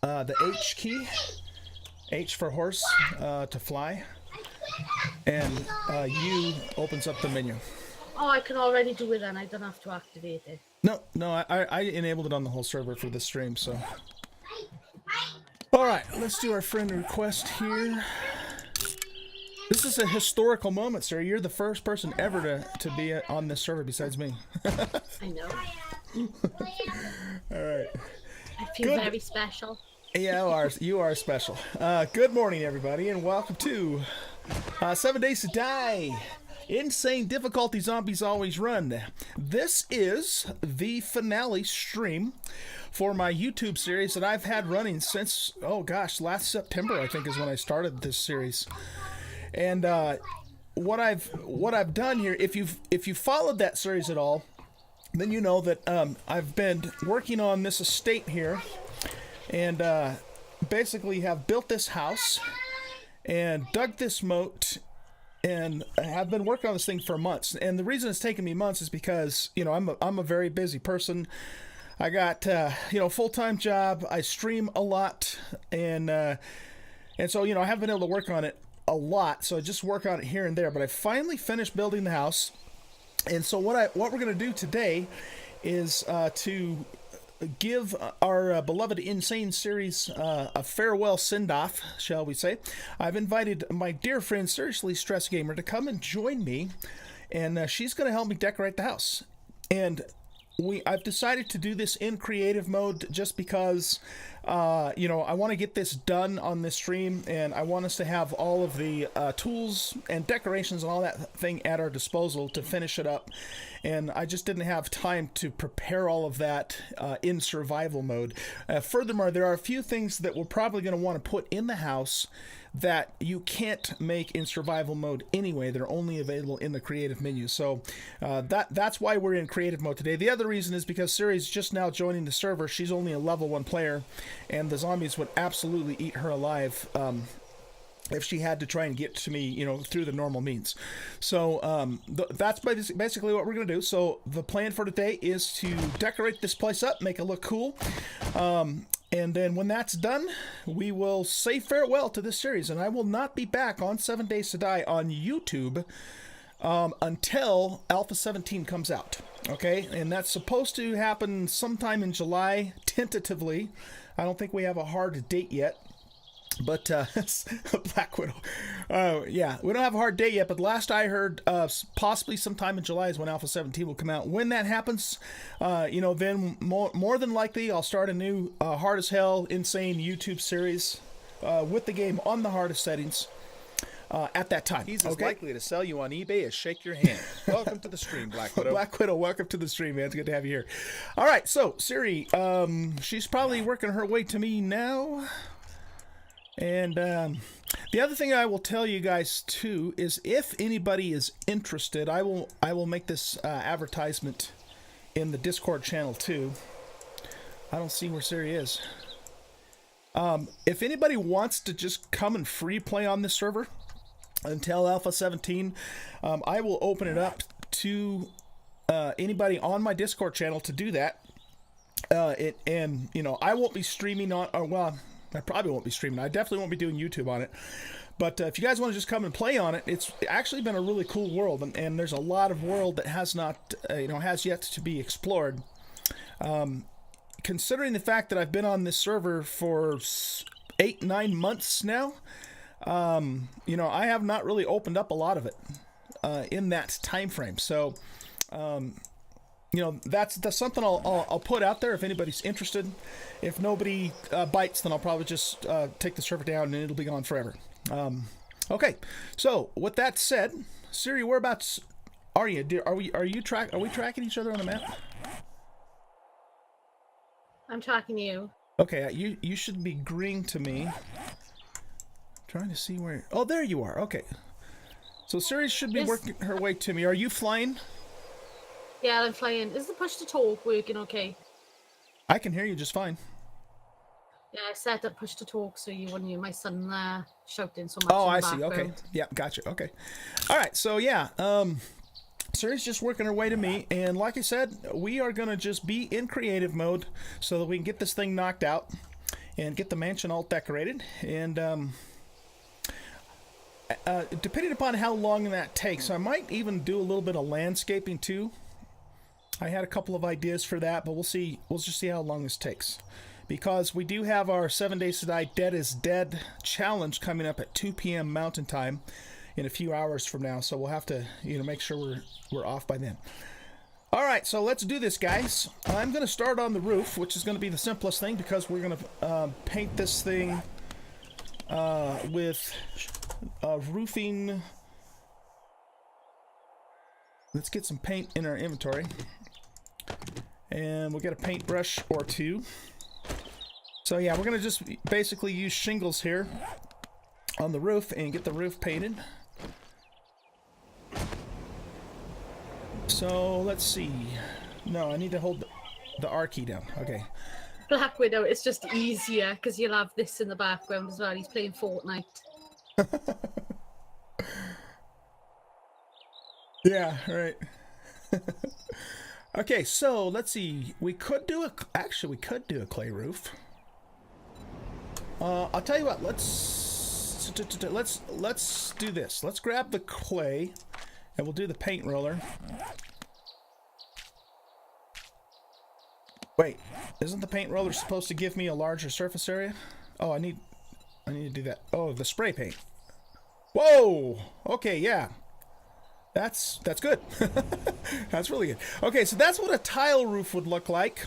the H key, H for horse, to fly, and U opens up the menu. Oh, I can already do it then. I don't have to activate it. No, I enabled it on the whole server for this stream, so. Alright, let's do our friend request here. This is a historical moment, sir. You're the first person ever to be on this server besides me. I know. Alright. I feel very special. Yeah, you are special. Good morning, everybody, and welcome to 7 Days to Die. Insane difficulty zombies always run. This is the finale stream for my YouTube series that I've had running since, oh gosh, last September I think is when I started this series. And what I've done here, if you followed that series at all, then you know that I've been working on this estate here, and basically have built this house and dug this moat. And I have been working on this thing for months. And the reason it's taken me months is because, you know, I'm a very busy person. I got, full-time job. I stream a lot. And so, you know, I haven't been able to work on it a lot. So I just work on it here and there. But I finally finished building the house. And so what we're going to do today is to give our beloved Insane series a farewell send-off, shall we say. I've invited my dear friend Seriously Stress Gamer to come and join me, and she's going to help me decorate the house. And I've decided to do this in creative mode just because, I want to get this done on this stream, and I want us to have all of the tools and decorations and all that thing at our disposal to finish it up. And I just didn't have time to prepare all of that in survival mode. Furthermore, there are a few things that we're probably going to want to put in the house that you can't make in survival mode anyway. They're only available in the creative menu. So that's why we're in creative mode today. The other reason is because Siri's just now joining the server. She's only a level 1 player, and the zombies would absolutely eat her alive if she had to try and get to me, you know, through the normal means. So that's basically what we're going to do. So the plan for today is to decorate this place up, make it look cool. And then when that's done, we will say farewell to this series. And I will not be back on 7 Days to Die on YouTube until Alpha 17 comes out. Okay? And that's supposed to happen sometime in July, tentatively. I don't think we have a hard date yet. But Black Widow, yeah, we don't have a hard date yet. But last I heard, possibly sometime in July is when Alpha 17 will come out. When that happens, then more than likely I'll start a new hard as hell insane YouTube series with the game on the hardest settings at that time. He's as likely to sell you on eBay as shake your hand. Welcome to the stream, Black Widow. Black Widow, welcome to the stream, man. It's good to have you here. All right, so Siri, she's probably working her way to me now. And the other thing I will tell you guys too is if anybody is interested, I will make this advertisement in the Discord channel too. I don't see where Siri is. If anybody wants to just come and free play on this server until Alpha 17, I will open it up to anybody on my Discord channel to do that. I won't be streaming on. I probably won't be streaming. I definitely won't be doing YouTube on it. But if you guys want to just come and play on it, it's actually been a really cool world, and there's a lot of world that has not, has yet to be explored. Considering the fact that I've been on this server for 8-9 months now, I have not really opened up a lot of it in that time frame. So, that's something I'll put out there if anybody's interested. If nobody bites, then I'll probably just take the server down and it'll be gone forever. Okay, so with that said, Siri, whereabouts are you? Are we tracking each other on the map? I'm tracking you. Okay, you should be green to me. Trying to see where. Oh, there you are. Okay, so Siri should be working her way to me. Are you flying? Yeah, I'm flying. Is the push to talk working okay? I can hear you just fine. Yeah, I set up push to talk so you wouldn't hear my son shouting so much. Oh, in I the see. background. Okay. Yeah, gotcha. Okay. All right. So yeah, Siri's just working her way to me, and like I said, we are gonna just be in creative mode so that we can get this thing knocked out. and get the mansion all decorated. And depending upon how long that takes, I might even do a little bit of landscaping too. I had a couple of ideas for that, but we'll see. We'll just see how long this takes. Because we do have our 7 Days to Die Dead is Dead challenge coming up at 2 p.m. Mountain Time in a few hours from now. So we'll have to, make sure we're off by then. All right, so let's do this, guys. I'm going to start on the roof, which is going to be the simplest thing because we're going to paint this thing with roofing. Let's get some paint in our inventory. And we'll get a paintbrush or two. So yeah, we're going to just basically use shingles here on the roof and get the roof painted. So let's see. No, I need to hold the R key down. Okay. Black Widow, it's just easier because you'll have this in the background as well. He's playing Fortnite. Yeah, right. Okay, so let's see. We could do a clay roof. I'll tell you what. Let's do this. Let's grab the clay, and we'll do the paint roller. Wait, isn't the paint roller supposed to give me a larger surface area? Oh, I need to do that. Oh, the spray paint. Whoa! Okay, yeah. That's good. That's really good. Okay, so that's what a tile roof would look like.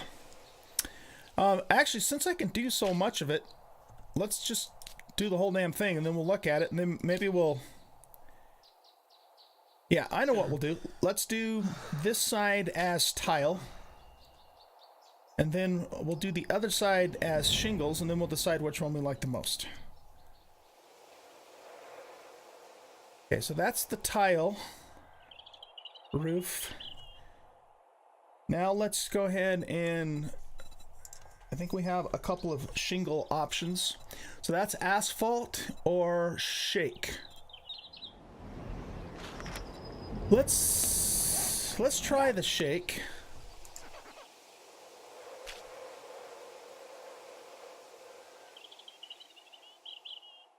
Actually, since I can do so much of it, let's just do the whole damn thing, and then we'll look at it, and then maybe we'll... Yeah, I know what we'll do. Let's do this side as tile. And then we'll do the other side as shingles, and then we'll decide which one we like the most. Okay, so that's the tile roof. Now let's go ahead and... I think we have a couple of shingle options. So that's asphalt or shake. Let's try the shake.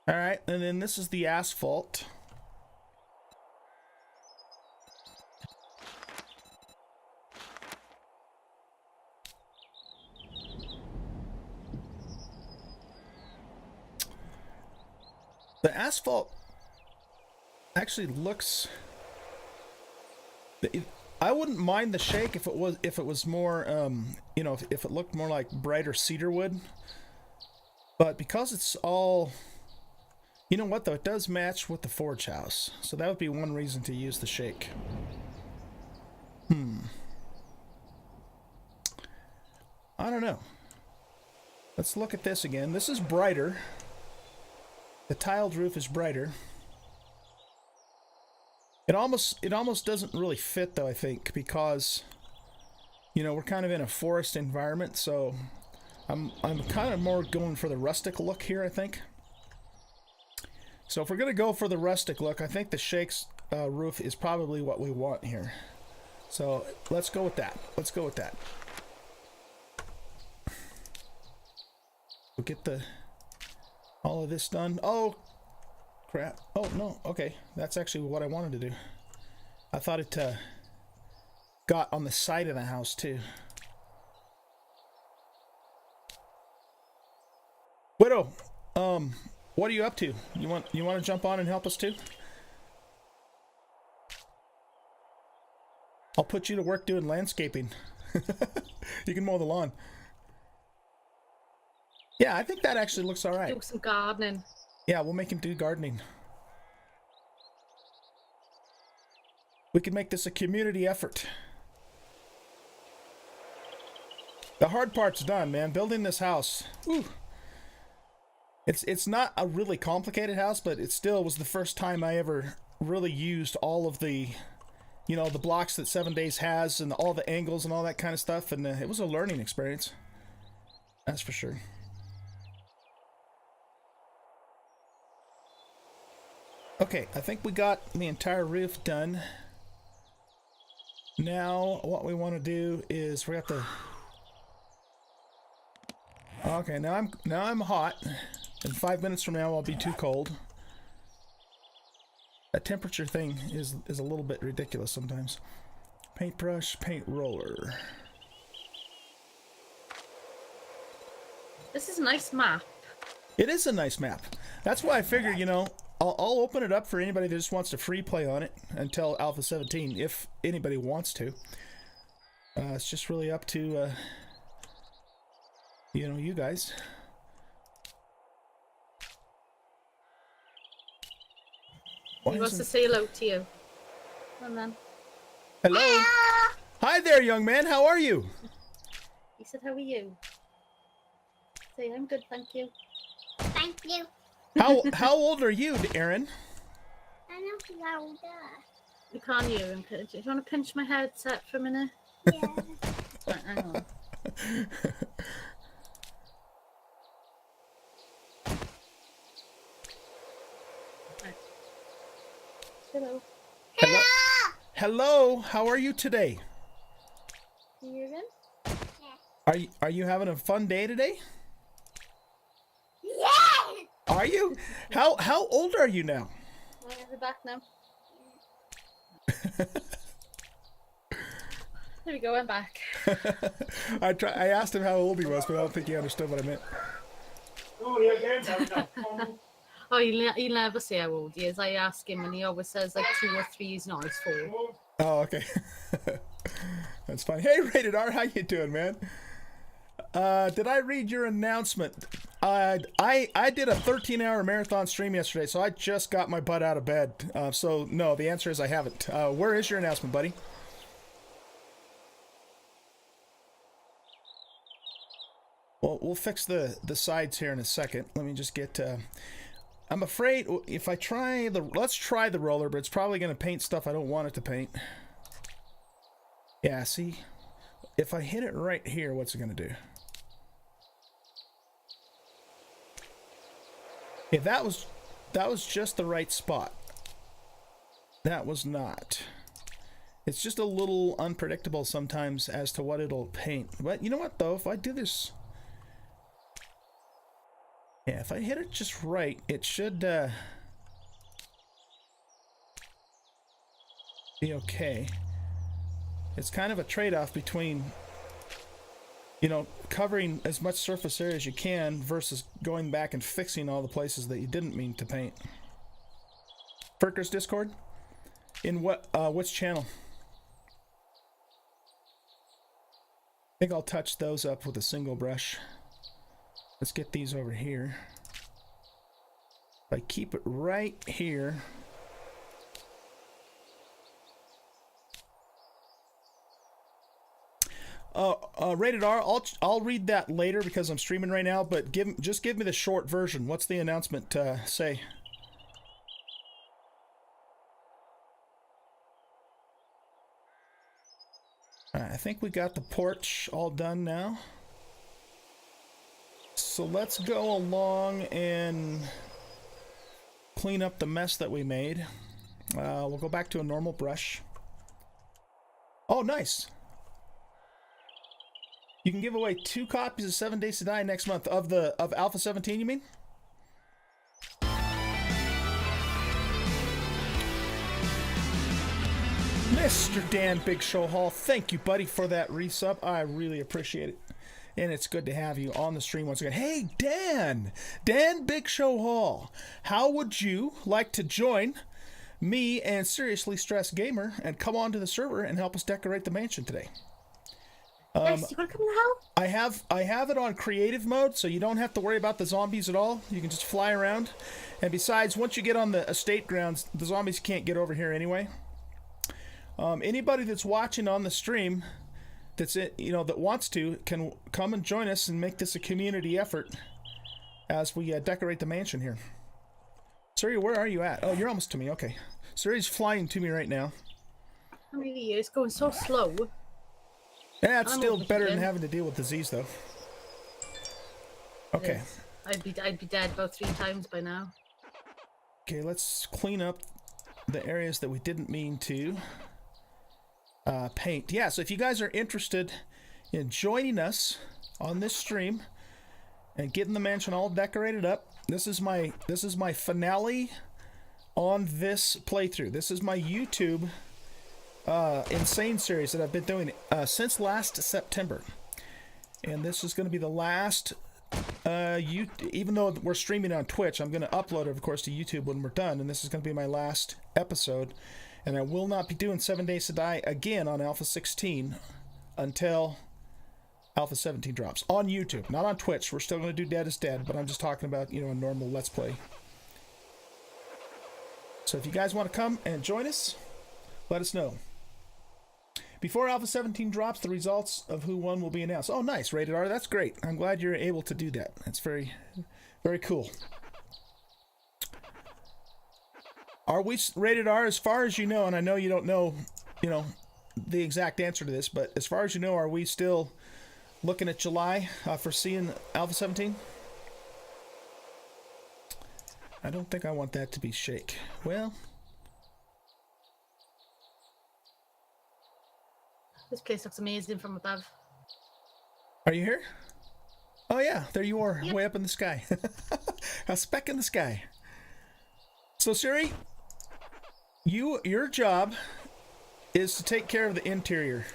All right, and then this is the asphalt. The asphalt actually looks... I wouldn't mind the shake if it was more, if it looked more like brighter cedar wood. But because it's all... You know what, though? It does match with the forge house. So that would be one reason to use the shake. I don't know. Let's look at this again. This is brighter. The tiled roof is brighter. It almost doesn't really fit, though, I think, because, we're kind of in a forest environment, so I'm kind of more going for the rustic look here, I think. So if we're going to go for the rustic look, I think the shake's roof is probably what we want here. So let's go with that. Let's go with that. We'll get all of this done. Oh, crap. Oh, no. Okay. That's actually what I wanted to do. I thought it got on the side of the house, too. Widow, what are you up to? You want to jump on and help us too? I'll put you to work doing landscaping. You can mow the lawn. Yeah, I think that actually looks all right. Do some gardening. Yeah, we'll make him do gardening. We can make this a community effort. The hard part's done, man. Building this house. Whew. It's not a really complicated house, but it still was the first time I ever really used all of the, the blocks that 7 Days has and all the angles and all that kind of stuff. And it was a learning experience. That's for sure. Okay, I think we got the entire roof done. Now, what we want to do is we have to... Okay, now I'm hot. In 5 minutes from now, I'll be too cold. That temperature thing is a little bit ridiculous sometimes. Paintbrush, paint roller. This is a nice map. It is a nice map. That's why I figured, I'll open it up for anybody that just wants to free play on it until Alpha 17, if anybody wants to. It's just really up to, you guys. He wants to say hello to you. And then Hello. Hi there, young man. How are you? he said, "How are you?" Say, "I'm good, thank you." Thank you. How old are you, Aaron? I'm not older. You can't hear him. Do you want to pinch my headset for a minute? Yeah. Right, hang on. Right. Hello. Hello. Hello. How are you today? Can you hear him? Are you having a fun day today? Yeah. Are you? How old are you now? Right, is it back now? There we go, I'm back. I asked him how old he was, but I don't think he understood what I meant. Oh, he'll never say how old he is. I ask him and he always says like 2 or 3. He's not, he's 4. Oh, okay. That's fine. Hey, Rated R, how you doing, man? Did I read your announcement? I did a 13-hour marathon stream yesterday, so I just got my butt out of bed. So, no, the answer is I haven't. Where is your announcement, buddy? Well, we'll fix the sides here in a second. Let me just get... I'm afraid if I try the... Let's try the roller, but it's probably going to paint stuff I don't want it to paint. Yeah, see? If I hit it right here, what's it going to do? Okay, that was just the right spot. That was not. It's just a little unpredictable sometimes as to what it'll paint. But you know what, though? If I do this... Yeah, if I hit it just right, it should be okay. It's kind of a trade-off between, covering as much surface area as you can versus going back and fixing all the places that you didn't mean to paint. Furker's Discord? In which channel? I think I'll touch those up with a single brush. Let's get these over here. If I keep it right here. Rated R, I'll read that later because I'm streaming right now, but just give me the short version. What's the announcement say? I think we got the porch all done now. So let's go along and clean up the mess that we made. We'll go back to a normal brush. Oh, nice. You can give away 2 copies of 7 Days to Die next month of Alpha 17, you mean? Mr. Dan Big Show Hall, thank you, buddy, for that resub. I really appreciate it. And it's good to have you on the stream once again. Hey, Dan! Dan Big Show Hall, how would you like to join me and Seriously Stressed Gamer and come on to the server and help us decorate the mansion today? Yes, you want to come to help? I have it on creative mode, so you don't have to worry about the zombies at all. You can just fly around. And besides, once you get on the estate grounds, the zombies can't get over here anyway. Anybody that's watching on the stream that wants to can come and join us and make this a community effort as we decorate the mansion here. Suri, where are you at? Oh, you're almost to me. Okay. Suri's flying to me right now. How many years? Going so slow. Yeah, it's I'm still over better than here. having to deal with disease, though. Okay. Yes. I'd be dead about 3 times by now. Okay, let's clean up the areas that we didn't mean to paint. Yeah, so if you guys are interested in joining us on this stream and getting the mansion all decorated up. This is my finale on this playthrough. This is my YouTube insane series that I've been doing since last September, and this is going to be the last. Even though we're streaming on Twitch, I'm going to upload it, of course, to YouTube when we're done, and this is going to be my last episode. And I will not be doing 7 Days to Die again on Alpha 16 until Alpha 17 drops on YouTube, not on Twitch. We're still going to do Dead is Dead, but I'm just talking about, a normal Let's Play. So if you guys want to come and join us, let us know. Before Alpha 17 drops, the results of who won will be announced. Oh, nice, Rated R. That's great. I'm glad you're able to do that. That's very, very cool. Are we rated R as far as you know? And I know you don't know, the exact answer to this, but as far as you know, are we still looking at July for seeing Alpha 17? I don't think I want that to be shake. Well... This place looks amazing from above. Are you here? Oh yeah, there you are, Yep. way up in the sky. A speck in the sky. So Siri, your job is to take care of the interior.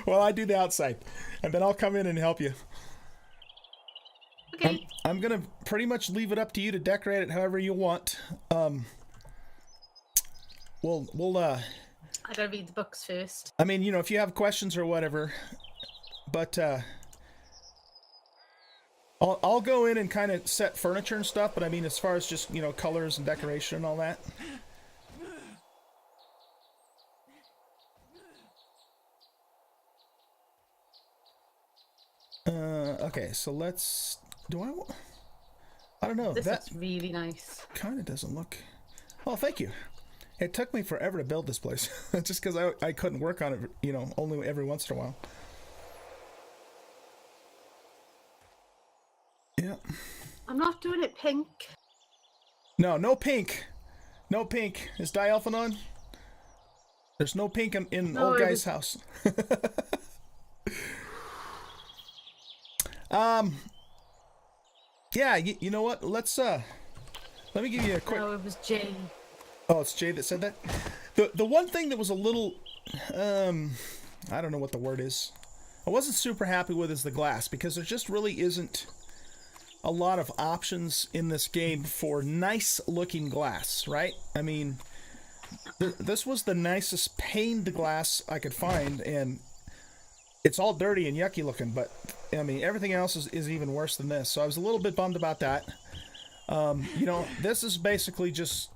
While I do the outside. And then I'll come in and help you. Okay. I'm gonna pretty much leave it up to you to decorate it however you want. We'll I gotta read the books first. I mean, if you have questions or whatever, but I'll go in and kind of set furniture and stuff, but I mean, as far as just, colors and decoration and all that. Okay, so let's, I don't know. This That looks really nice. kind of doesn't look, oh, thank you. It took me forever to build this place, just because I couldn't work on it, only every once in a while. Yeah. I'm not doing it pink. No pink. No pink. Is Dialphin on? There's no pink in No, Old it Guy's was- house. Yeah, you know what? Let me give you a quick... No, it was Jay. Oh, it's Jay that said that? The one thing that was a little, I don't know what the word is. I wasn't super happy with is the glass, because there just really isn't a lot of options in this game for nice looking glass, right? I mean, this was the nicest paned glass I could find, and it's all dirty and yucky looking, but I mean, everything else is even worse than this. So I was a little bit bummed about that. This is basically just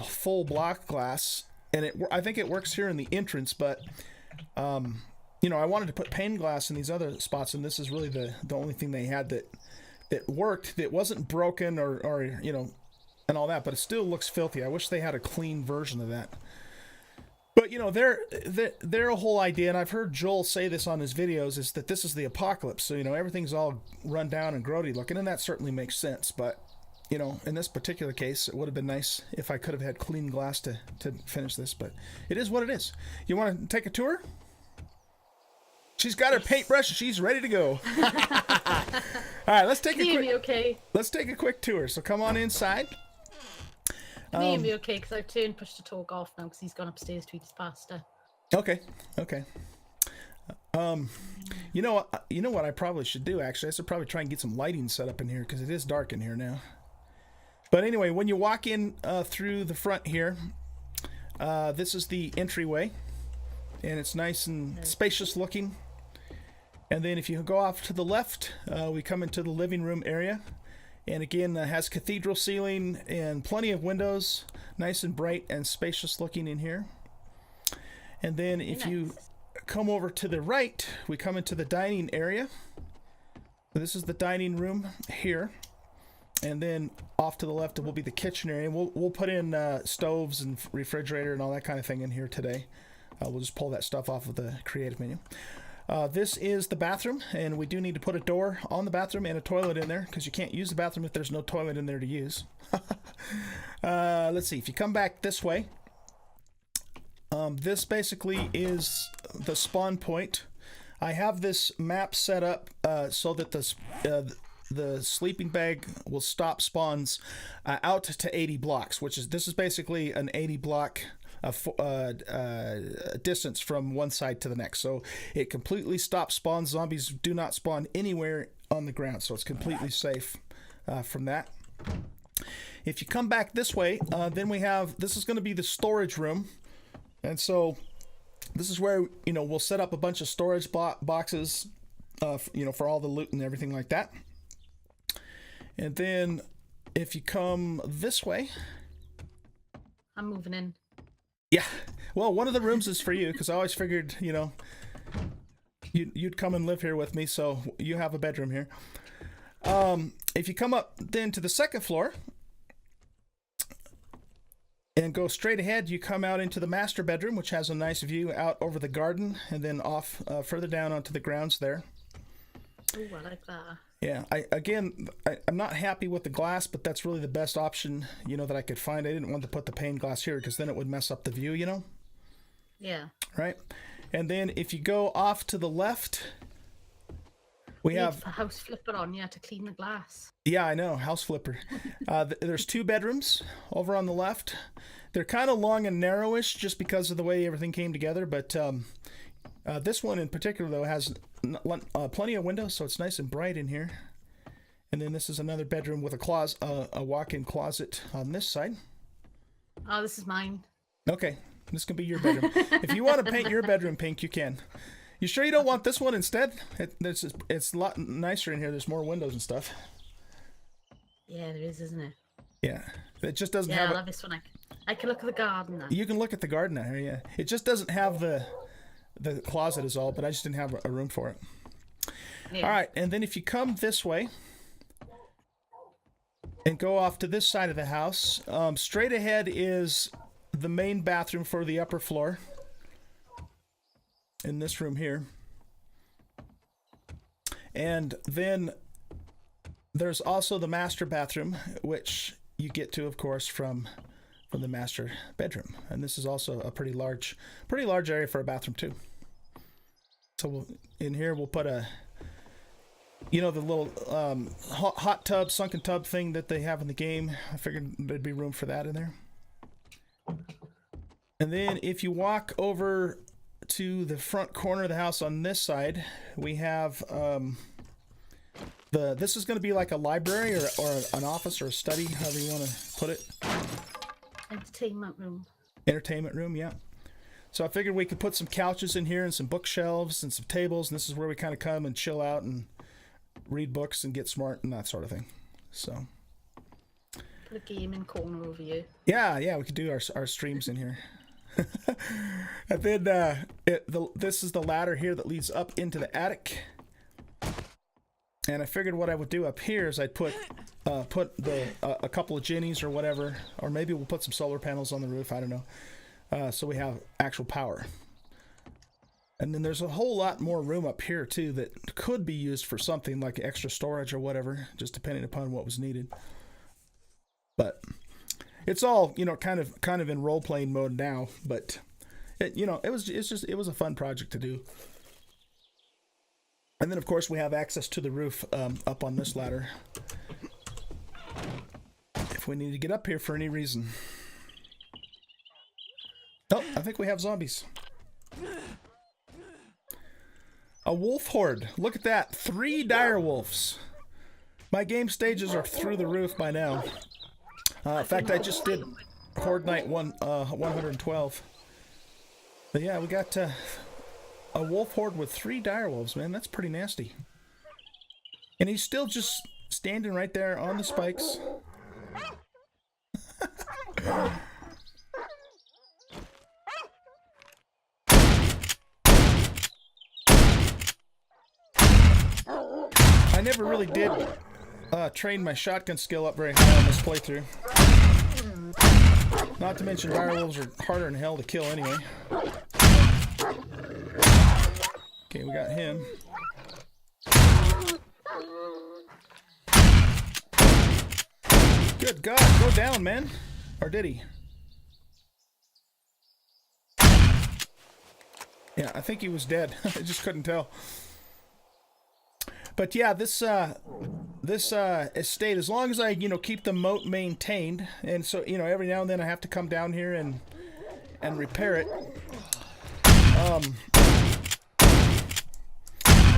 full block glass, and I think it works here in the entrance, but I wanted to put pane glass in these other spots, and this is really the only thing they had that worked, that wasn't broken or and all that, but it still looks filthy. I wish they had a clean version of that. But their whole idea, and I've heard Joel say this on his videos, is that this is the apocalypse, so everything's all run down and grody looking, and that certainly makes sense, but in this particular case, it would have been nice if I could have had clean glass to finish this, but it is what it is. You want to take a tour? She's got her paintbrush. She's ready to go. All right, let's take a quick tour. So come on inside. Me and me okay, because I've turned push to talk off now because he's gone upstairs to eat his pasta. Okay. You know what I probably should do, actually? I should probably try and get some lighting set up in here, because it is dark in here now. But anyway, when you walk in through the front here, this is the entryway, and it's nice and spacious looking. And then if you go off to the left, we come into the living room area, and again, has cathedral ceiling and plenty of windows, nice and bright and spacious looking in here. And then if you come over to the right, we come into the dining area. This is the dining room here. And then off to the left will be the kitchen area. We'll put in stoves and refrigerator and all that kind of thing in here today. We'll just pull that stuff off of the creative menu. This is the bathroom, and we do need to put a door on the bathroom and a toilet in there, because you can't use the bathroom if there's no toilet in there to use. Let's see, if you come back this way, this basically is the spawn point. I have this map set up so that the sleeping bag will stop spawns out to 80 blocks, this is basically an 80 block distance from one side to the next. So it completely stops spawns. Zombies do not spawn anywhere on the ground, so it's completely safe from that. If you come back this way, then this is going to be the storage room, and so this is where we'll set up a bunch of storage boxes, for all the loot and everything like that. And then if you come this way, I'm moving in. yeah. Well, one of the rooms is for you because I always figured you'd come and live here with me, so you have a bedroom here. If you come up then to the second floor and go straight ahead, you come out into the master bedroom, which has a nice view out over the garden and then off further down onto the grounds there. Oh, I like that. Yeah, I'm not happy with the glass, but that's really the best option, that I could find. I didn't want to put the pane glass here because then it would mess up the view, Yeah. Right? And then if you go off to the left, we have a house flipper on you to clean the glass. Yeah, I know, house flipper. There's 2 bedrooms over on the left. They're kind of long and narrowish just because of the way everything came together, but this one in particular, though, has plenty of windows, so it's nice and bright in here. And then this is another bedroom with a walk-in closet on this side. Oh, this is mine. Okay, this can be your bedroom. If you want to paint your bedroom pink, you can. You sure you don't want this one instead? It's a lot nicer in here. There's more windows and stuff. Yeah, there is, isn't it? Yeah, it just doesn't Yeah, have. I love this one. I can look at the garden now. You can look at the garden out here. Yeah, it just doesn't have the closet is all, but I just didn't have a room for it. Yeah. All right, and then if you come this way and go off to this side of the house, straight ahead is the main bathroom for the upper floor. In this room here. And then there's also the master bathroom, which you get to, of course, from the master bedroom. And this is also a pretty large area for a bathroom too. So in here we'll put the little hot tub, sunken tub thing that they have in the game. I figured there'd be room for that in there. And then if you walk over to the front corner of the house on this side, we have this is going to be like a library or an office or a study, however you want to put it. Entertainment room, yeah. So I figured we could put some couches in here and some bookshelves and some tables, and this is where we kind of come and chill out and read books and get smart and that sort of thing. So put a gaming corner over you. Yeah, we could do our streams in here. And then this is the ladder here that leads up into the attic. And I figured what I would do up here is I'd put a couple of Jennies or whatever, or maybe we'll put some solar panels on the roof. I don't know. So we have actual power. And then there's a whole lot more room up here too that could be used for something like extra storage or whatever, just depending upon what was needed. But it's all, kind of in role-playing mode now, but it was a fun project to do. And then of course we have access to the roof up on this ladder if we need to get up here for any reason. Oh, I think we have zombies. A wolf horde. Look at that. 3 dire wolves. My game stages are through the roof by now. In fact, I just did Horde Night 112. But yeah, we got a wolf horde with 3 dire wolves, man. That's pretty nasty. And he's still just standing right there on the spikes. I never really did train my shotgun skill up very high on this playthrough. Not to mention direwolves are harder than hell to kill anyway. Okay, we got him. Good God, go down, man. Or did he? Yeah, I think he was dead. I just couldn't tell. But yeah, this estate, as long as I, keep the moat maintained, and so, every now and then I have to come down here and repair it.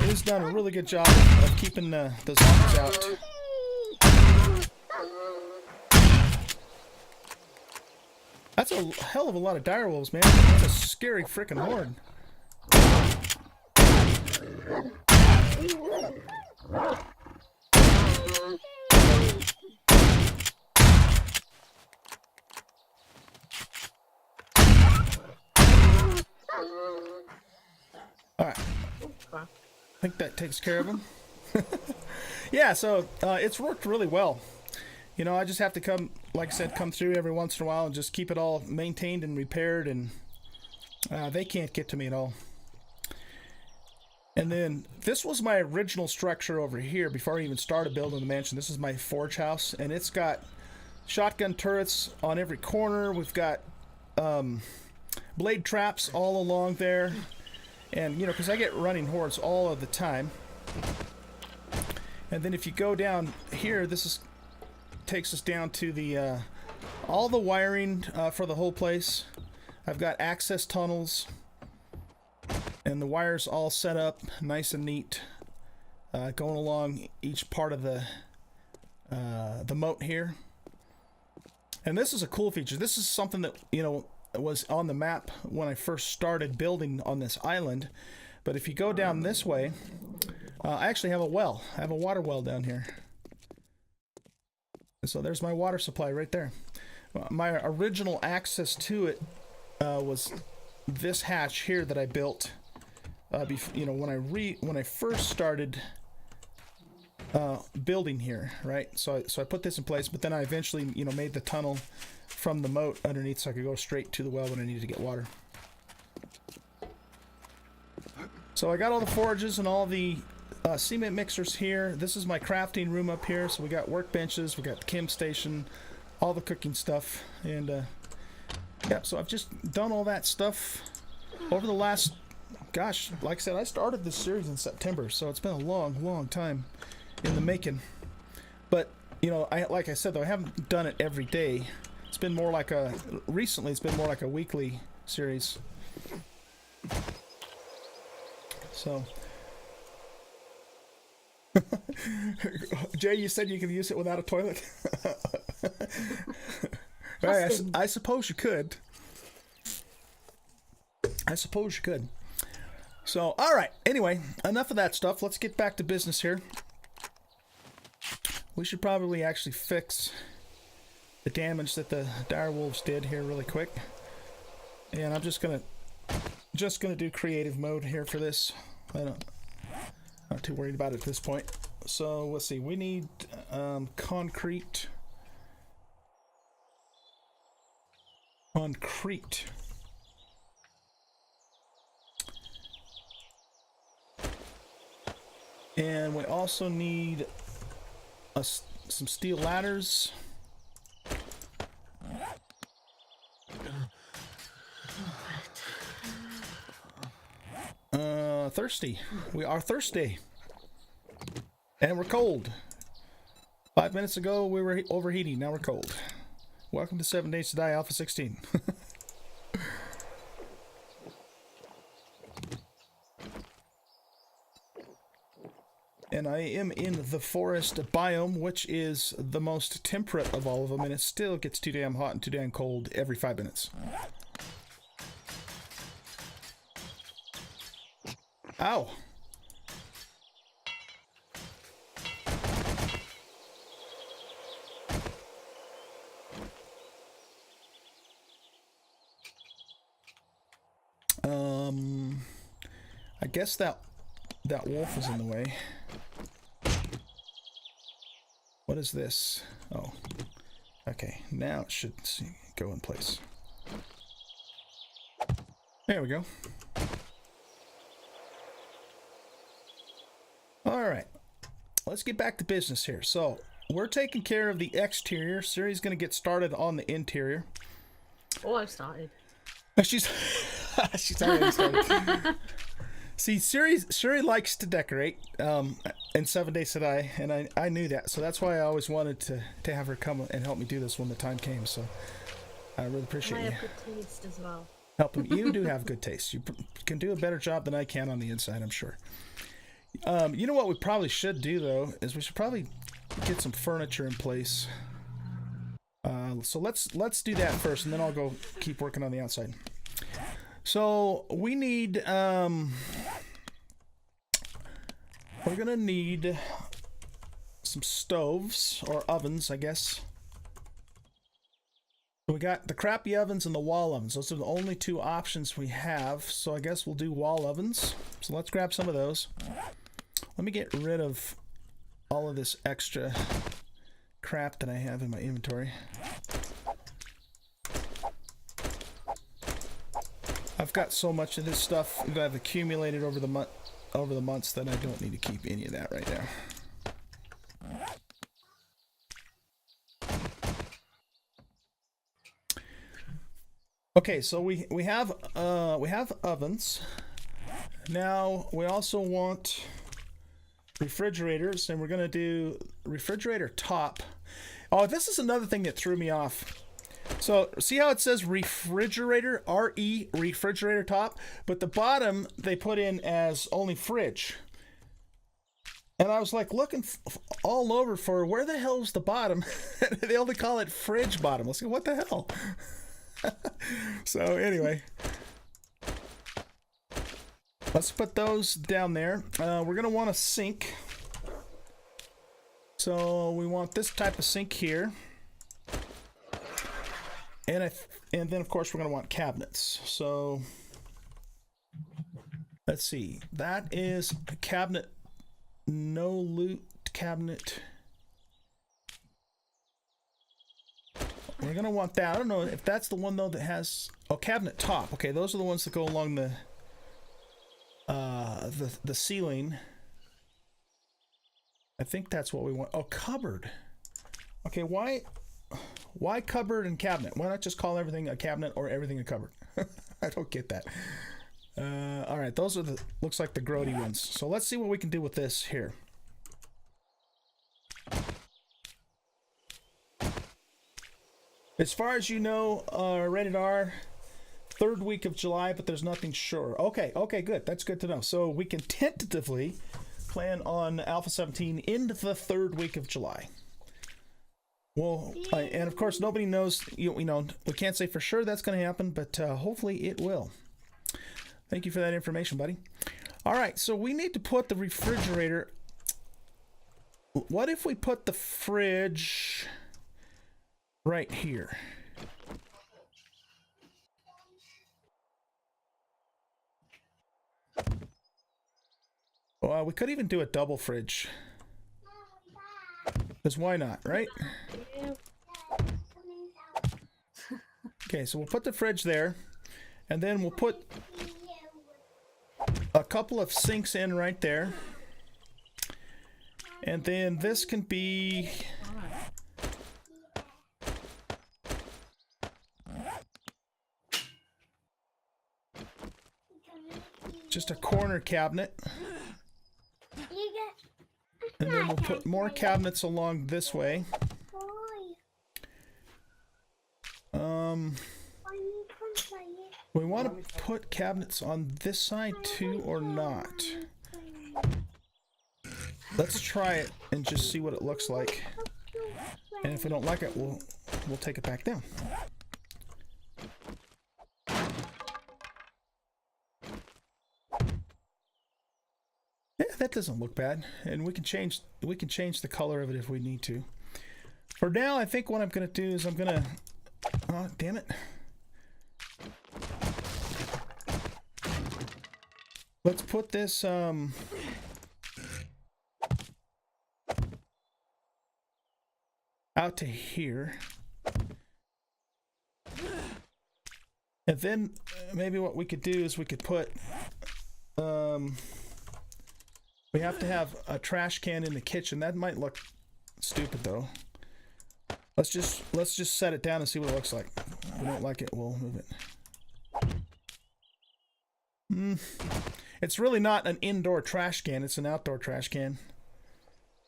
It has done a really good job of keeping the zombies out. That's a hell of a lot of direwolves, man. That's a scary freaking horde. Alright. I think that takes care of him. Yeah, so it's worked really well. I just have to come, like I said, come through every once in a while and just keep it all maintained and repaired, and they can't get to me at all. And then this was my original structure over here before I even started building the mansion. This is my forge house, and it's got shotgun turrets on every corner. We've got blade traps all along there. And, because I get running hordes all of the time. And then if you go down here, takes us down to the all the wiring for the whole place. I've got access tunnels. And the wires all set up nice and neat, going along each part of the moat here. And this is a cool feature. This is something that, was on the map when I first started building on this island. But if you go down this way, I actually have a well. I have a water well down here. So there's my water supply right there. My original access to it was this hatch here that I built. When I first started building here, right? So I put this in place, but then I eventually, made the tunnel from the moat underneath so I could go straight to the well when I needed to get water. So I got all the forges and all the cement mixers here. This is my crafting room up here. So we got workbenches, we got the chem station, all the cooking stuff, and yeah. So I've just done all that stuff over the last. Gosh, like I said, I started this series in September, so it's been a long time in the making. But, like I said, though, I haven't done it every day. It's been more like recently it's been more like a weekly series. So. Jay, you said you could use it without a toilet? Right, I suppose you could. So, alright, anyway, enough of that stuff. Let's get back to business here. We should probably actually fix the damage that the direwolves did here really quick. And I'm just gonna do creative mode here for this. Not too worried about it at this point. So, let's see, we need concrete. And we also need some steel ladders. Thirsty. We are thirsty. And we're cold. 5 minutes ago we were overheating, now we're cold. Welcome to 7 Days to Die Alpha 16. And I am in the forest biome, which is the most temperate of all of them, and it still gets too damn hot and too damn cold every 5 minutes. Ow! I guess that wolf is in the way. What is this? Oh. Okay, now it should go in place. There we go. Alright. Let's get back to business here. So, we're taking care of the exterior. Siri's going to get started on the interior. Oh, I've started. She's... She's already started. See, Siri likes to decorate in 7 Days to Die, and I knew that, so that's why I always wanted to have her come and help me do this when the time came. So I really appreciate I you have good taste as well. helping. You do have good taste. You can do a better job than I can on the inside, I'm sure. You know what we probably should do though is we should probably get some furniture in place. So let's do that first, and then I'll go keep working on the outside. So we need we're gonna need some stoves or ovens, I guess. We got the crappy ovens and the wall ovens. Those are the only two options we have. So I guess we'll do wall ovens. So let's grab some of those. Let me get rid of all of this extra crap that I have in my inventory. I've got so much of this stuff that I've accumulated over the months that I don't need to keep any of that right now. Okay, so we have ovens. Now we also want refrigerators, and we're gonna do refrigerator top. Oh, this is another thing that threw me off. So see how it says refrigerator, R-E, refrigerator top, but the bottom they put in as only fridge. And I was like looking all over for where the hell is the bottom. They only call it fridge bottom. Let's see, what the hell? So anyway, let's put those down there. We're gonna want a sink. So we want this type of sink here. And then of course we're gonna want cabinets. So let's see. That is a cabinet, no loot cabinet. We're gonna want that. I don't know if that's the one though that has cabinet top. Okay, those are the ones that go along the ceiling. I think that's what we want. Oh, cupboard. Okay, why cupboard and cabinet? Why not just call everything a cabinet or everything a cupboard? I don't get that. All right, those are looks like the grody ones. So let's see what we can do with this here. As far as you know, rated R, 3rd week of July, but there's nothing sure. Okay, good. That's good to know. So we can tentatively plan on Alpha 17 into the 3rd week of July. Well, and of course, nobody knows, you know, we can't say for sure that's going to happen, but hopefully it will. Thank you for that information, buddy. All right, so we need to put the refrigerator. What if we put the fridge right here? Well, we could even do a double fridge. Because why not, right? Okay, so we'll put the fridge there. And then we'll put a couple of sinks in right there. And then this can be just a corner cabinet. And then we'll put more cabinets along this way. We want to put cabinets on this side too, or not? Let's try it and just see what it looks like. And if we don't like it, we'll take it back down. Yeah, that doesn't look bad, and we can change the color of it if we need to. For now, I think what I'm gonna do is oh, damn it. Let's put this out to here. And then maybe what we could do is we could put we have to have a trash can in the kitchen. That might look stupid though. Let's just set it down and see what it looks like. If we don't like it, we'll move it. It's really not an indoor trash can, it's an outdoor trash can.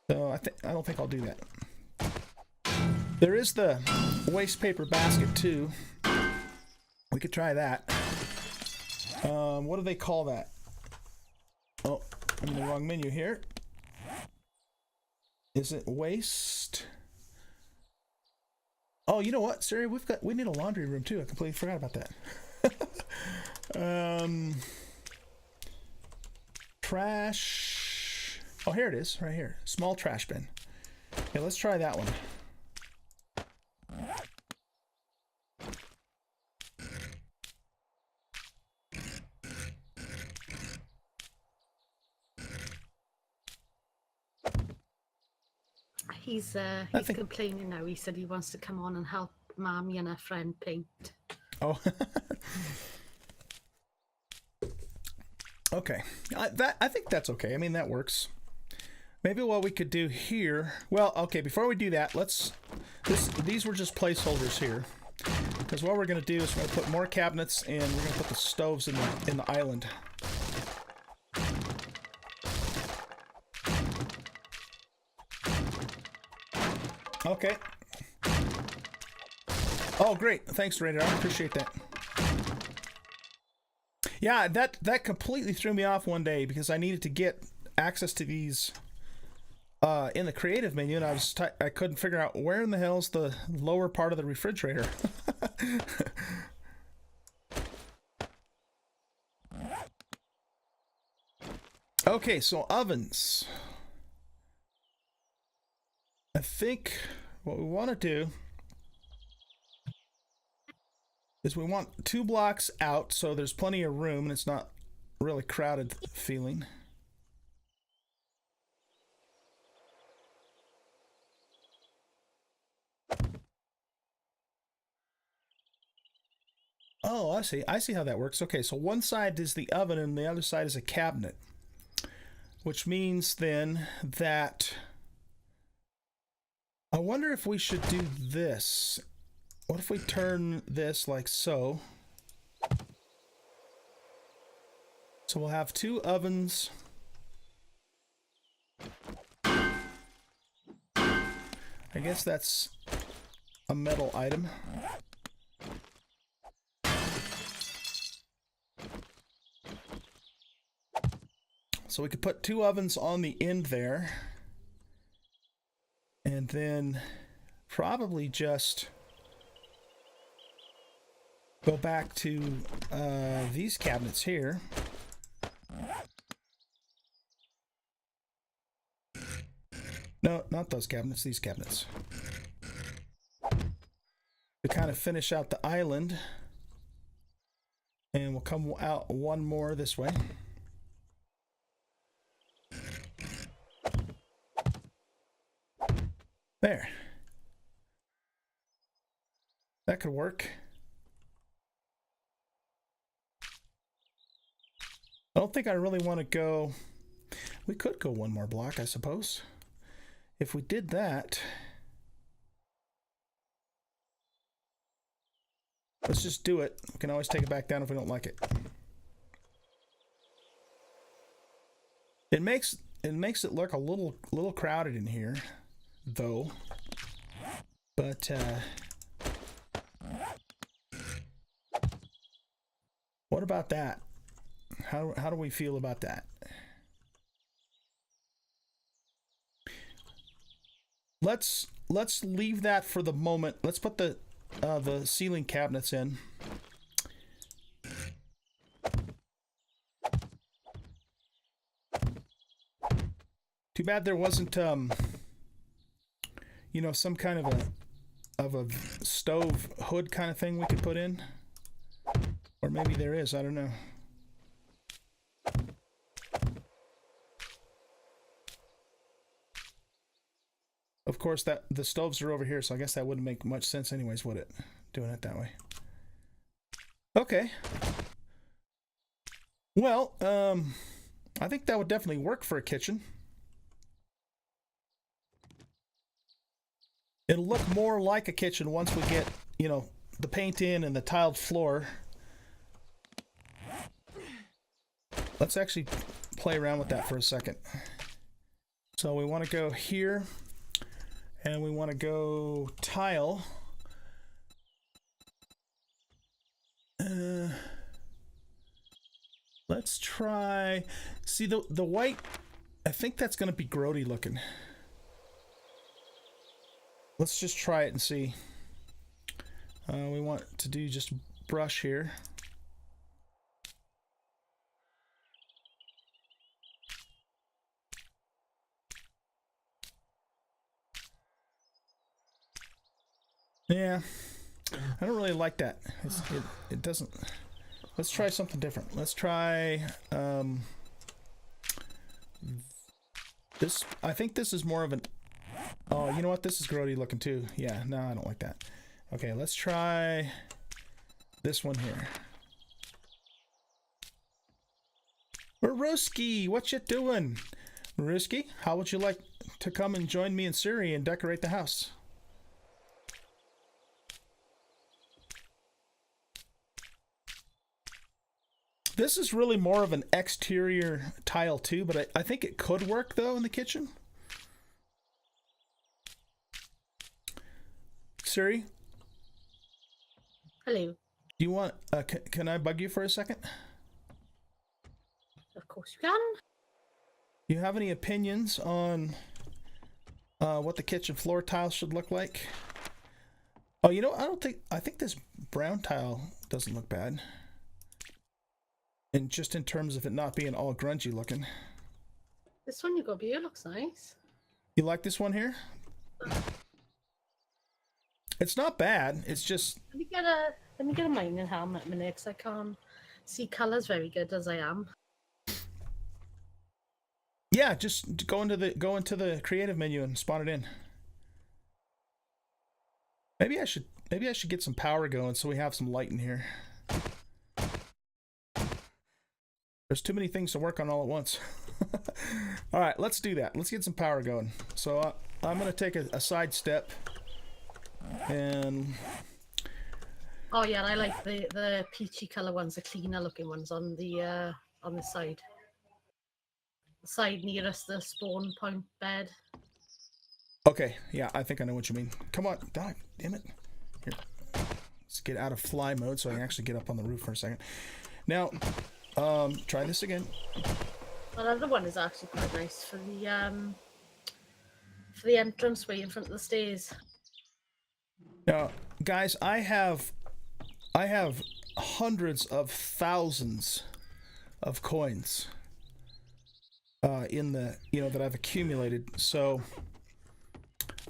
So I don't think I'll do that. There is the waste paper basket too. We could try that. What do they call that? Oh, I'm in the wrong menu here. Is it waste? Oh, you know what, Siri? We need a laundry room too. I completely forgot about that. Trash. Oh, here it is, right here. Small trash bin. Okay, let's try that one. He's complaining now. He said he wants to come on and help Mommy and her friend paint. Oh. Okay. I think that's okay. I mean, that works. Maybe what we could do here... Well, okay, before we do that, these were just placeholders here. Because what we're going to do is we're going to put more cabinets and we're going to put the stoves in the island. Okay. Oh, great. Thanks, Radar. I appreciate that. Yeah, that completely threw me off one day because I needed to get access to these in the creative menu, and I couldn't figure out where in the hell's the lower part of the refrigerator. Okay, so ovens. I think what we want to do is we want 2 blocks out so there's plenty of room and it's not really crowded feeling. Oh, I see. I see how that works. Okay, so one side is the oven and the other side is a cabinet. Which means then that I wonder if we should do this. What if we turn this like so? So we'll have 2 ovens. I guess that's a metal item. So we could put 2 ovens on the end there. And then probably just go back to these cabinets here. No, not those cabinets, these cabinets. To kind of finish out the island. And we'll come out one more this way. There. That could work. I don't think I really want to go... We could go one more block, I suppose. If we did that... Let's just do it. We can always take it back down if we don't like it. It makes it look a little crowded in here, though. But what about that? How do we feel about that? Let's leave that for the moment. Let's put the ceiling cabinets in. Too bad there wasn't you know, some kind of a stove hood kind of thing we could put in. Or maybe there is, I don't know. Of course, that the stoves are over here, so I guess that wouldn't make much sense anyways, would it? Doing it that way. Okay. Well, I think that would definitely work for a kitchen. It'll look more like a kitchen once we get, you know, the paint in and the tiled floor. let's actually play around with that for a second. So we want to go here, and we want to go tile. Let's try. See the white. I think that's going to be grody looking. Let's just try it and see. We want to do just brush here. Yeah, I don't really like that. It doesn't. Let's try something different. Let's try this. I think this is more of an. Oh, you know what? This is grody looking too. Yeah, no, I don't like that. Okay, let's try this one here. Maruski, what you doing? Maruski, how would you like to come and join me in Siri and decorate the house? This is really more of an exterior tile too, but I think it could work though in the kitchen. Siri? Hello. Do you want, can I bug you for a second? Of course you can. Do you have any opinions on what the kitchen floor tile should look like? Oh, you know, I think this brown tile doesn't look bad. And just in terms of it not being all grungy looking. This one you got here looks nice. You like this one here? It's not bad. It's just. Let me get a mining helmet a minute, because I can't see colours very good as I am. Yeah, just go into the creative menu and spawn it in. Maybe I should get some power going so we have some light in here. There's too many things to work on all at once. All right, let's do that. Let's get some power going. So I'm going to take a side step. And... Oh yeah, I like the peachy colour ones, the cleaner looking ones on the side. The side nearest the spawn point bed. Okay, yeah, I think I know what you mean. Come on, God damn it. Here. Let's get out of fly mode so I can actually get up on the roof for a second. Now... try this again. Another one is actually quite nice for the entrance way in front of the stairs. Now, guys, I have hundreds of thousands of coins in the that I've accumulated. So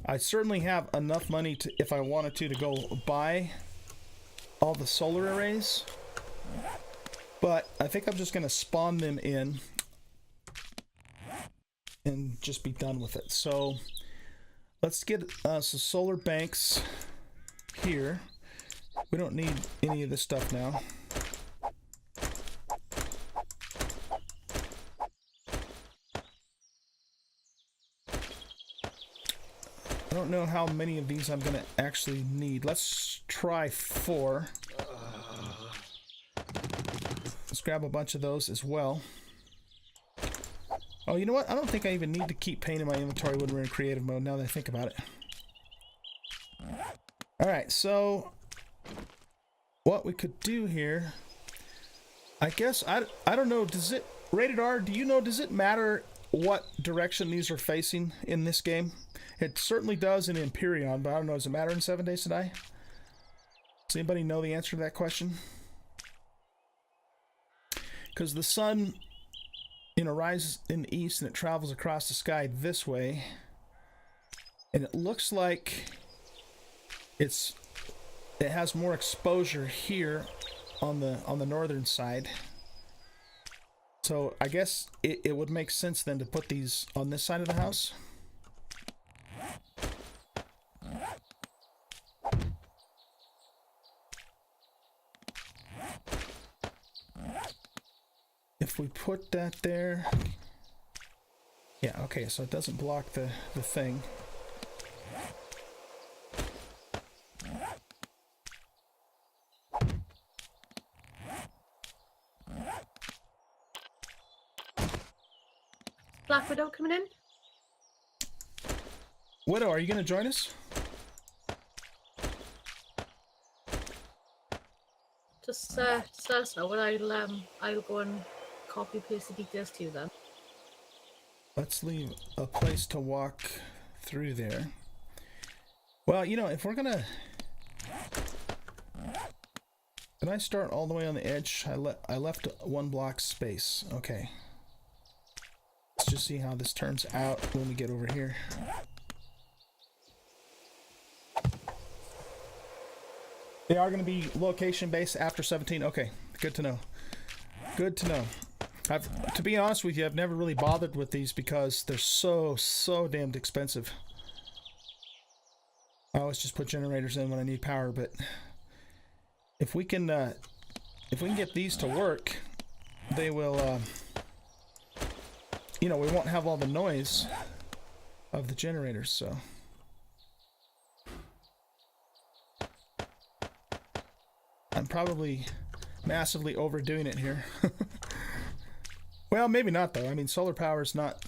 I certainly have enough money to, if I wanted to go buy all the solar arrays. But I think I'm just going to spawn them in and just be done with it. So let's get some solar banks here. We don't need any of this stuff now. I don't know how many of these I'm going to actually need. Let's try 4. Let's grab a bunch of those as well. Oh, you know what? I don't think I even need to keep painting my inventory when we're in creative mode, now that I think about it. Alright, so what we could do here, I guess, I don't know, does it, Rated R, do you know, does it matter what direction these are facing in this game? It certainly does in Empyrean, but I don't know, does it matter in 7 Days to Die? Does anybody know the answer to that question? Because the sun, rises in the east and it travels across the sky this way, and it looks like it has more exposure here on the northern side. So I guess it would make sense then to put these on this side of the house. If we put that there, yeah, okay, so it doesn't block the thing. Black Widow coming in? Widow, are you going to join us? Just let us know, and I'll go and copy paste the details to you then. Let's leave a place to walk through there. Well, you know, if we're gonna... Can I start all the way on the edge? I left 1 block space. Okay. Let's just see how this turns out when we get over here. They are going to be location based after 17. Okay, good to know. Good to know. To be honest with you, I've never really bothered with these because they're so damned expensive. I always just put generators in when I need power, but if we can get these to work, they will, you know, we won't have all the noise of the generators, so. I'm probably massively overdoing it here. Well, maybe not though. I mean, solar power is not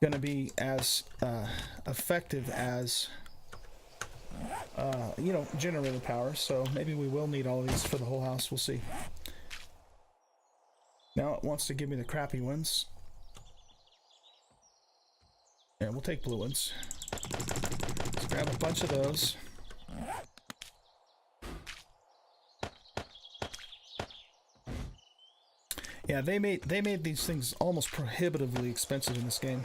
going to be as effective as you know, generator power, so maybe we will need all of these for the whole house. We'll see. Now it wants to give me the crappy ones. Yeah, we'll take blue ones. Let's grab a bunch of those. Yeah, they made these things almost prohibitively expensive in this game.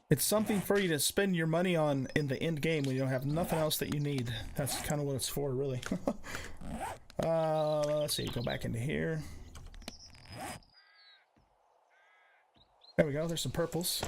It's something for you to spend your money on in the end game when you don't have nothing else that you need. That's kind of what it's for, really. Let's see, go back into here. There we go, there's some purples.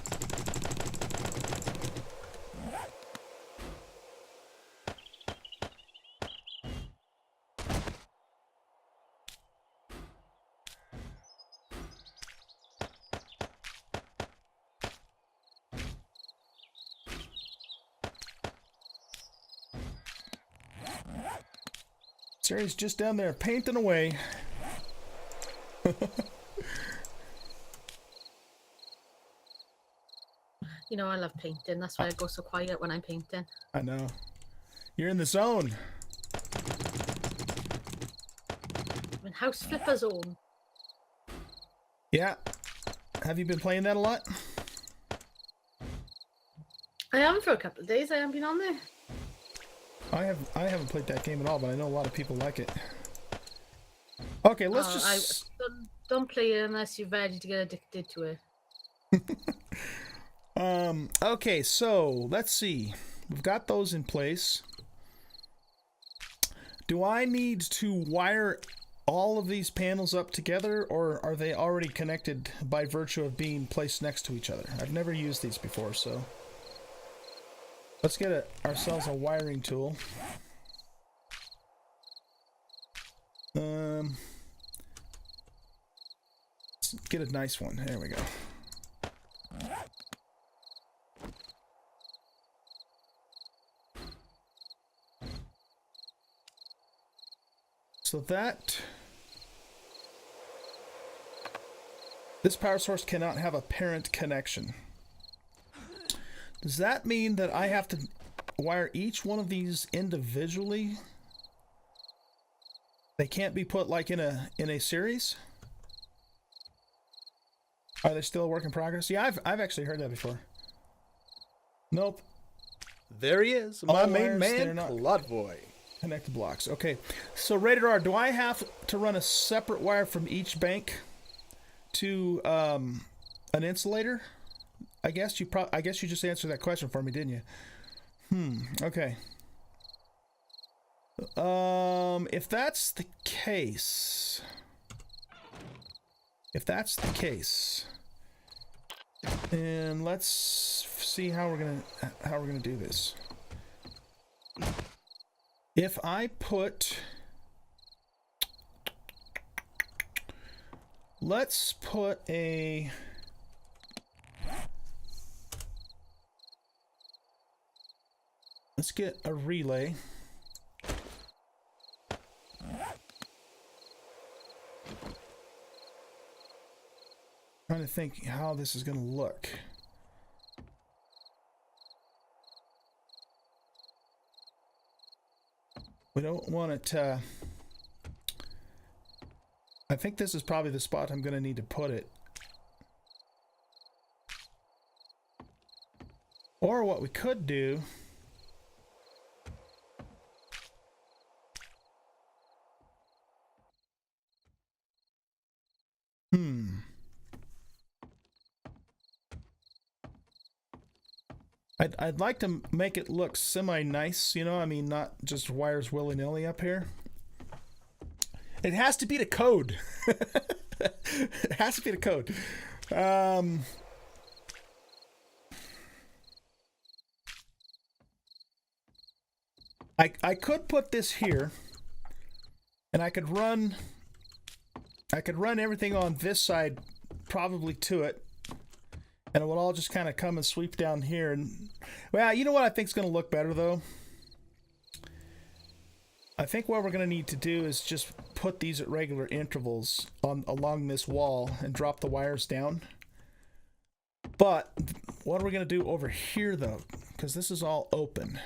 Sarah's just down there painting away. You know, I love painting. That's why I go so quiet when I'm painting. I know. You're in the zone. I'm in House Flipper Zone. Yeah. Have you been playing that a lot? I am for a couple of days. I haven't been on there. I haven't played that game at all, but I know a lot of people like it. Okay, let's just... Don't play it unless you're ready to get addicted to it. Okay, so let's see. We've got those in place. Do I need to wire all of these panels up together, or are they already connected by virtue of being placed next to each other? I've never used these before, so let's get ourselves a wiring tool. Let's get a nice one. There we go. So this power source cannot have a parent connection. Does that mean that I have to wire each one of these individually? They can't be put like in a series? Are they still a work in progress? Yeah, I've actually heard that before. Nope. There he is, my main man, Bloodboy. Connect the blocks. Okay, so rated R. Do I have to run a separate wire from each bank to an insulator? I guess you just answered that question for me, didn't you? Okay. If that's the case, and let's see how we're gonna do this. If I put, let's put a, let's get a relay. trying to think how this is going to look. We don't want it to... I think this is probably the spot I'm going to need to put it. Or what we could do... I'd like to make it look semi-nice, you know? I mean, not just wires willy-nilly up here. It has to be the code. It has to be the code. I could put this here, and I could run everything on this side probably to it, and it will all just kind of come and sweep down here. And well, you know what I think is going to look better though? I think what we're going to need to do is just put these at regular intervals along this wall and drop the wires down. But what are we going to do over here though? Because this is all open.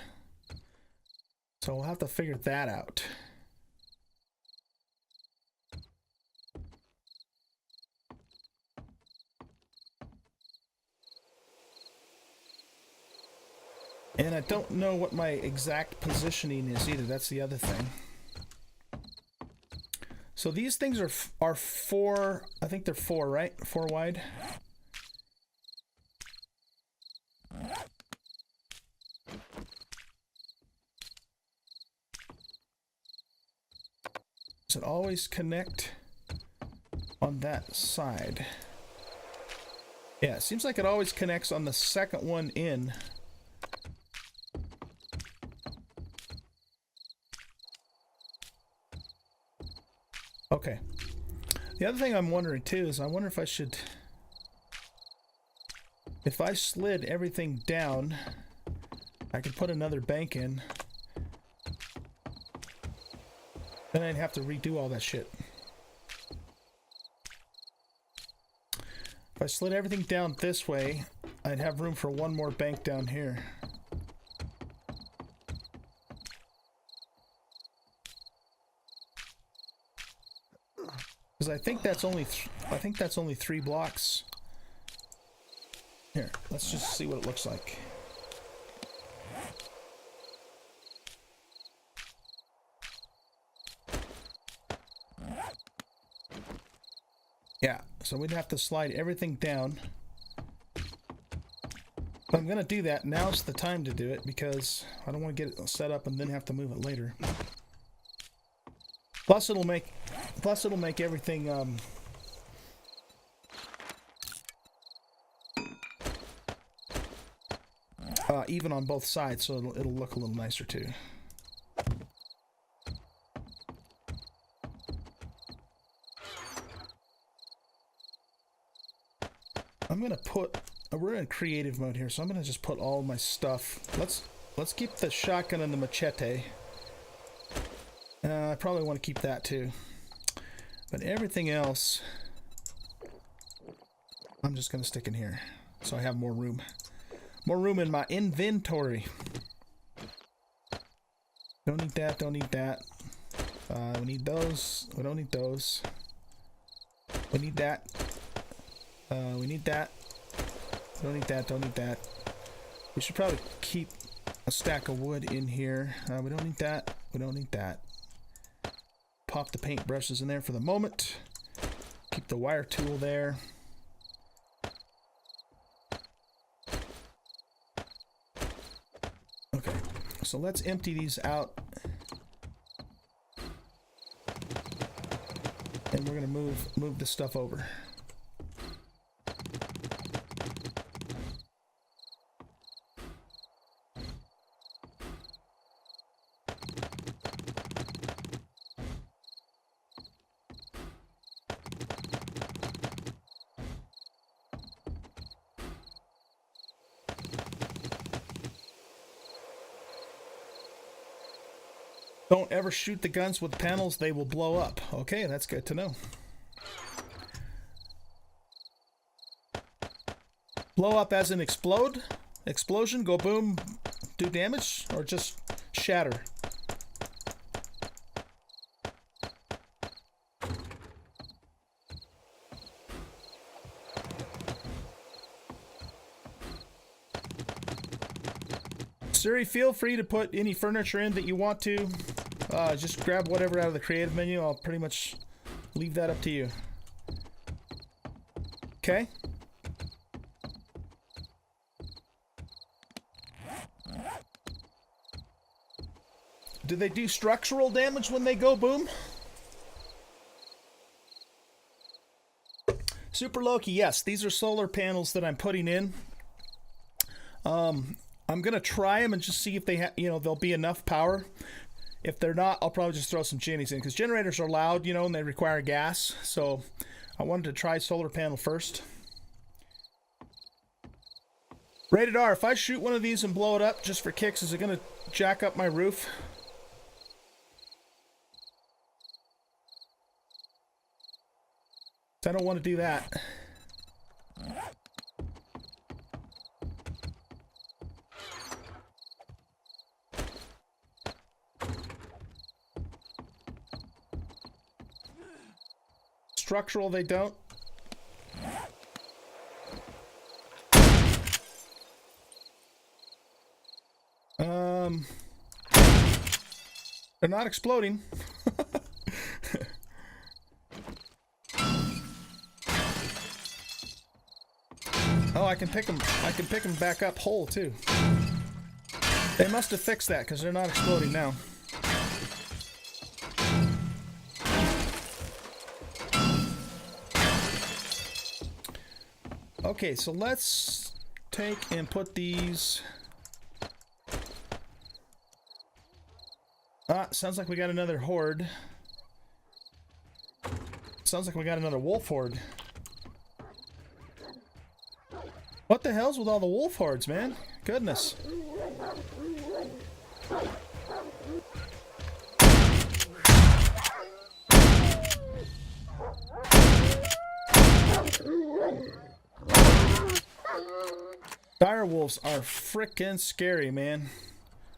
So we'll have to figure that out. And I don't know what my exact positioning is either. That's the other thing. So these things are 4, I think they're 4, right? 4 wide. Does it always connect on that side? Yeah, it seems like it always connects on the second one in. Okay. The other thing I'm wondering too is I wonder if I should... If I slid everything down, I could put another bank in. Then I'd have to redo all that shit. If I slid everything down this way, I'd have room for one more bank down here. Because I think that's only 3 blocks. Here, let's just see what it looks like. Yeah, so we'd have to slide everything down. But I'm gonna do that. Now's the time to do it because I don't want to get it set up and then have to move it later. Plus it'll make everything even on both sides, so it'll look a little nicer too. We're in creative mode here, so I'm gonna just put all my stuff. Let's keep the shotgun and the machete. I probably want to keep that too. But everything else, I'm just gonna stick in here, so I have more room. More room in my inventory. Don't need that, don't need that. We need those. We don't need those. We need that. We need that. Don't need that, don't need that. We should probably keep a stack of wood in here. We don't need that. We don't need that. Pop the paint brushes in there for the moment. Keep the wire tool there. Okay, so let's empty these out. And we're gonna move this stuff over. Don't ever shoot the guns with panels, they will blow up. Okay, that's good to know. Blow up as in explode? Explosion, go boom, do damage, or just shatter? Siri, feel free to put any furniture in that you want to. Just grab whatever out of the creative menu. I'll pretty much leave that up to you. Okay. Do they do structural damage when they go boom? Super Loki, yes. These are solar panels that I'm putting in. I'm gonna try them and just see if they they'll be enough power. If they're not, I'll probably just throw some gennies in, because generators are loud, and they require gas. So I wanted to try solar panel first. Rated R, if I shoot one of these and blow it up just for kicks, is it gonna jack up my roof? I don't want to do that. Structural, they don't. They're not exploding. Oh, I can pick them. I can pick them back up whole too. They must have fixed that because they're not exploding now. Okay, so let's take and put these. Sounds like we got another horde. Sounds like we got another wolf horde. What the hell's with all the wolf hordes, man? Goodness. Dire wolves are frickin' scary, man.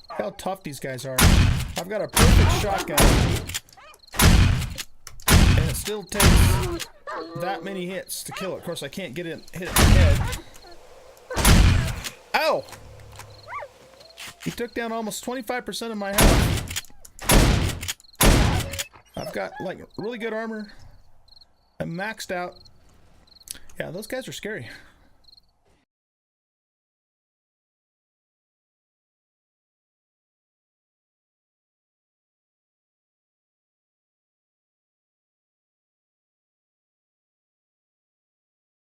Look how tough these guys are. I've got a perfect shotgun, and it still takes that many hits to kill it. Of course, I can't get it hit it in the head. Ow! He took down almost 25% of my health. I've got like really good armor. I'm maxed out. Yeah, those guys are scary.